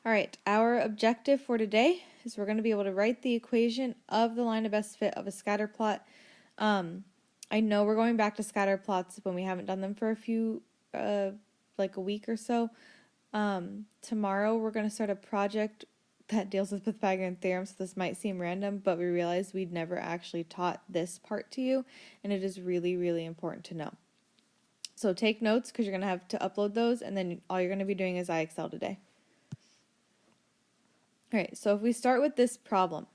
All right, our objective for today is we're going to be able to write the equation of the line of best fit of a scatter plot. I know we're going back to scatter plots when we haven't done them for a few, like a week or so. Tomorrow we're going to start a project that deals with Pythagorean theorem, so this might seem random, but we realized we'd never actually taught this part to you, and it is really, really important to know. So take notes because you're going to have to upload those, and then all you're going to be doing is IXL today. Alright, so if we start with this problem,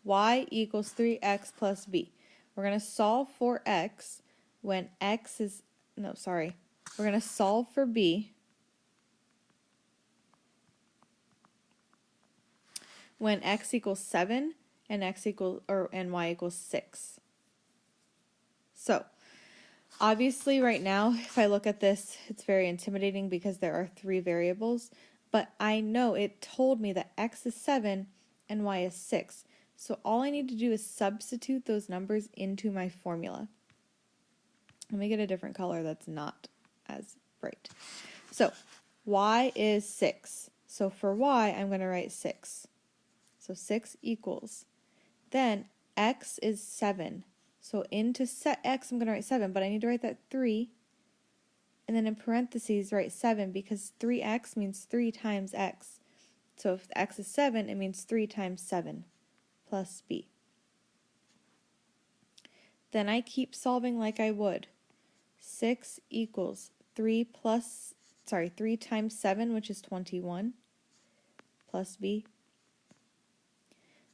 y equals 3x plus b. We're going to solve for x when x is, we're going to solve for b when x equals 7 and and y equals 6. So, obviously right now, if I look at this, it's very intimidating because there are 3 variables. But I know it told me that x is 7 and y is 6. So all I need to do is substitute those numbers into my formula. Let me get a different color that's not as bright. So y is 6. So for y, I'm going to write 6. So 6 equals. Then x is 7. So into x, I'm going to write 7, but I need to write that 3. And then in parentheses, write 7 because 3x means 3 times x. So if x is 7, it means 3 times 7 plus b. Then I keep solving like I would. 6 equals 3 times 7, which is 21, plus b.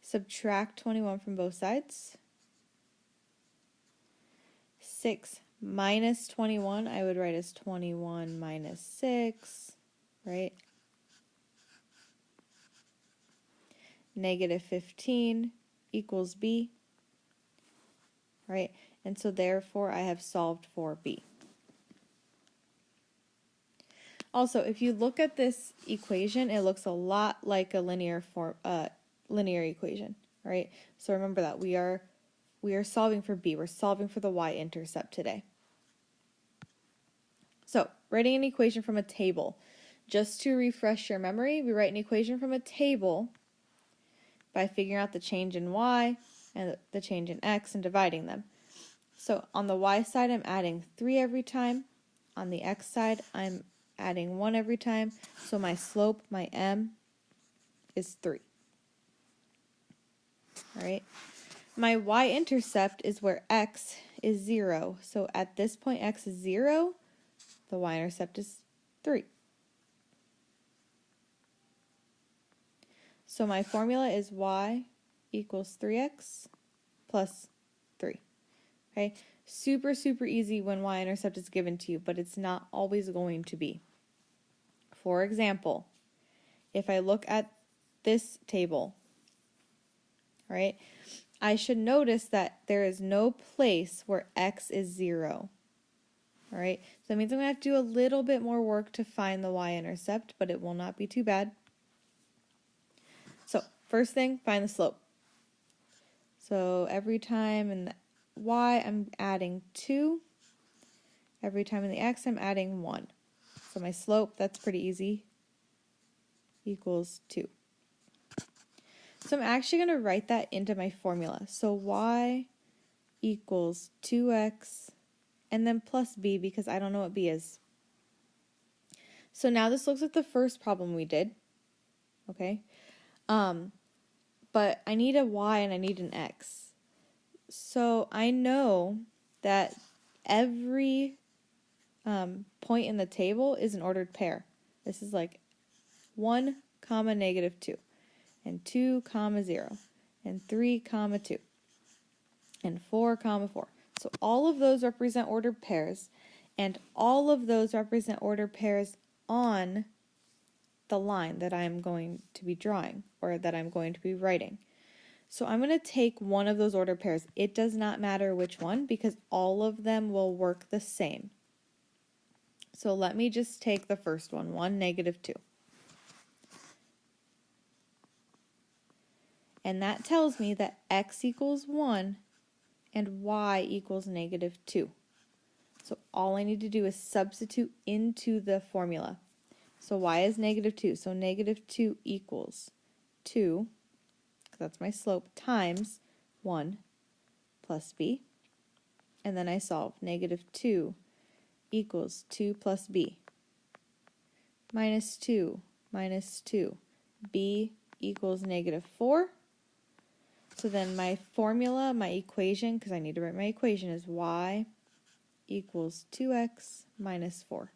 Subtract 21 from both sides. 6 minus 21, I would write as 21 minus 6, right? Negative 15 equals b, right? And so therefore I have solved for b. Also, if you look at this equation, it looks a lot like a linear equation, right? So remember that we are solving for b. We're solving for the y-intercept today. So, writing an equation from a table. Just to refresh your memory, we write an equation from a table by figuring out the change in y and the change in x and dividing them. So, on the y side, I'm adding 3 every time. On the x side, I'm adding 1 every time. So, my slope, my m, is 3. Alright? My y-intercept is where x is 0. So, at this point, x is 0. The y-intercept is 3. So my formula is y equals 3x plus 3. Okay? Super, super easy when y-intercept is given to you, but it's not always going to be. For example, if I look at this table, right, I should notice that there is no place where x is 0. Alright, so that means I'm going to have to do a little bit more work to find the y-intercept, but it will not be too bad. So, first thing, find the slope. So, every time in the y, I'm adding 2. Every time in the x, I'm adding 1. So, my slope, that's pretty easy, equals 2. So, I'm actually going to write that into my formula. So, y equals 2x and then plus b because I don't know what b is. So now this looks like the first problem we did, okay? But I need a y and I need an x. So I know that every point in the table is an ordered pair. This is like 1, negative 2, and 2, 0, and 3, 2, and 4, 4. So all of those represent ordered pairs, and all of those represent ordered pairs on the line that I'm going to be drawing, or that I'm going to be writing. So I'm going to take one of those ordered pairs. It does not matter which one, because all of them will work the same. So let me just take the first one, 1, negative 2. And that tells me that x equals 1 and y equals negative 2. So all I need to do is substitute into the formula. So y is negative 2. So negative 2 equals 2, because that's my slope, times 1 plus b. And then I solve. Negative 2 equals 2 plus b. Minus 2 minus 2. b equals negative 4. So then my formula, my equation, because I need to write my equation, is y equals 2x minus 4.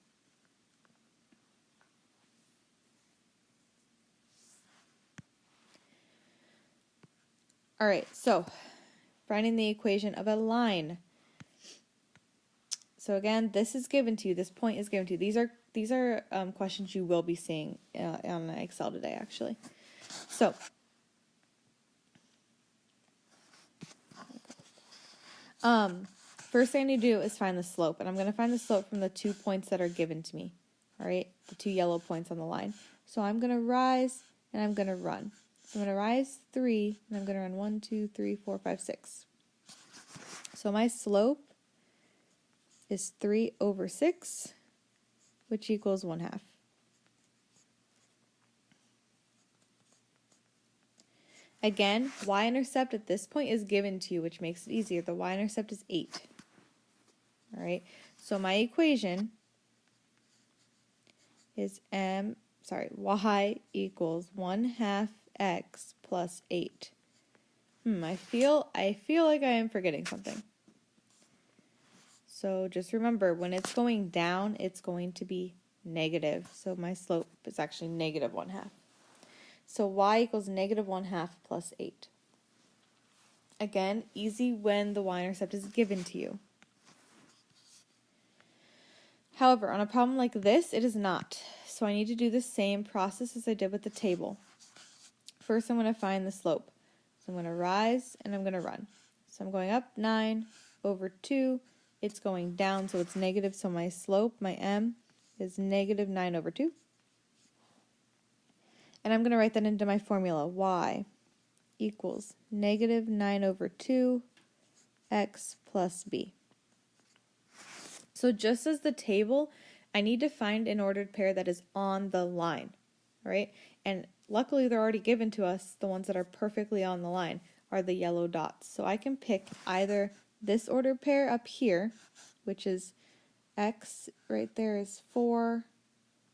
All right, so finding the equation of a line. So again, this is given to you. This point is given to you. These are questions you will be seeing on Excel today, actually. So first thing I need to do is find the slope, and I'm going to find the slope from the 2 points that are given to me. All right, the 2 yellow points on the line. So I'm going to rise and I'm going to run. So I'm going to rise 3 and I'm going to run 1, 2, 3, 4, 5, 6. So my slope is 3 over 6, which equals 1/2. Again, y-intercept at this point is given to you, which makes it easier. The y-intercept is 8. All right, so my equation is y equals 1/2 x plus 8. I feel like I am forgetting something. So just remember, when it's going down, it's going to be negative. So my slope is actually negative 1/2. So y equals negative 1/2 plus 8. Again, easy when the y-intercept is given to you. However, on a problem like this, it is not. So I need to do the same process as I did with the table. First, I'm going to find the slope. So I'm going to rise and I'm going to run. So I'm going up 9 over 2. It's going down, so it's negative. So my slope, my m, is negative 9 over 2. And I'm going to write that into my formula. Y equals negative 9 over 2 x plus b. So just as the table, I need to find an ordered pair that is on the line, right? And luckily they're already given to us. The ones that are perfectly on the line are the yellow dots. So I can pick either this ordered pair up here, which is x right there is 4,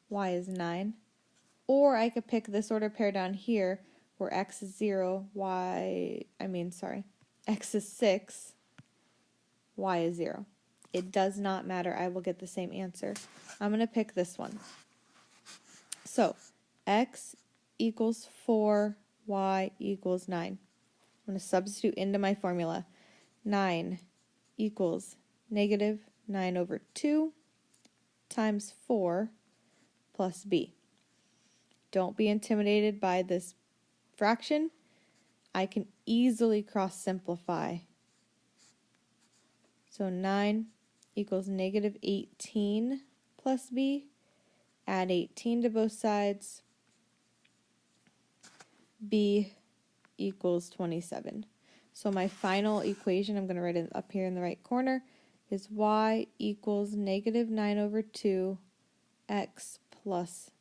y is 9, or I could pick this ordered pair down here where x is 0, x is 6, y is 0. It does not matter. I will get the same answer. I'm going to pick this one. So x equals 4, y equals 9. I'm going to substitute into my formula. 9 equals negative 9 over 2 times 4 plus b. Don't be intimidated by this fraction. I can easily cross simplify. So 9 equals negative 18 plus b. Add 18 to both sides. B equals 27. So my final equation, I'm going to write it up here in the right corner, is y equals negative 9 over 2 x plus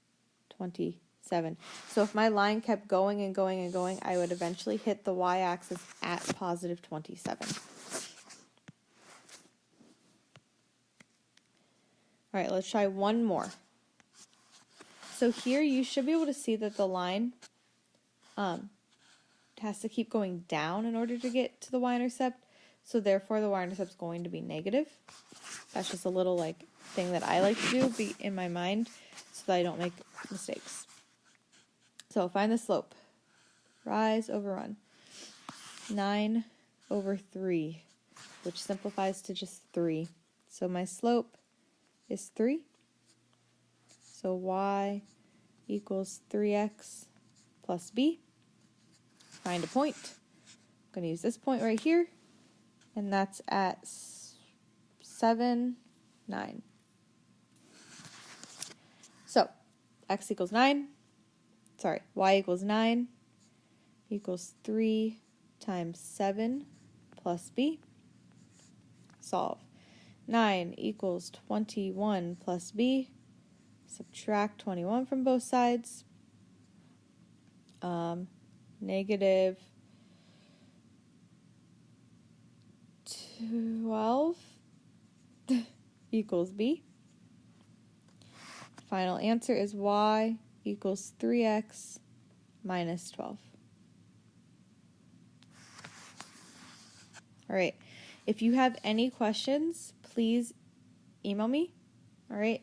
27. So if my line kept going and going and going, I would eventually hit the y-axis at positive 27. All right, let's try one more. So here you should be able to see that the line has to keep going down in order to get to the y-intercept. So therefore the y-intercept is going to be negative. That's just a little thing that I like to do in my mind so that I don't make mistakes. So find the slope. Rise over run. 9 over 3, which simplifies to just 3. So my slope is 3. So y equals 3x plus b. Find a point. I'm going to use this point right here, and that's at 7, 9. So y equals 9 equals 3 times 7 plus b. Solve. 9 equals 21 plus b. Subtract 21 from both sides. Negative 12 equals b. Final answer is y equals 3x minus 12. All right. If you have any questions, please email me. All right.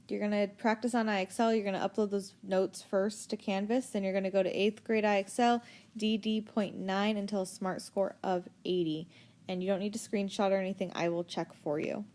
You're going to practice on IXL. You're going to upload those notes first to Canvas. Then you're going to go to 8th grade IXL, DD.9 until a SMART score of 80. And you don't need to screenshot or anything. I will check for you.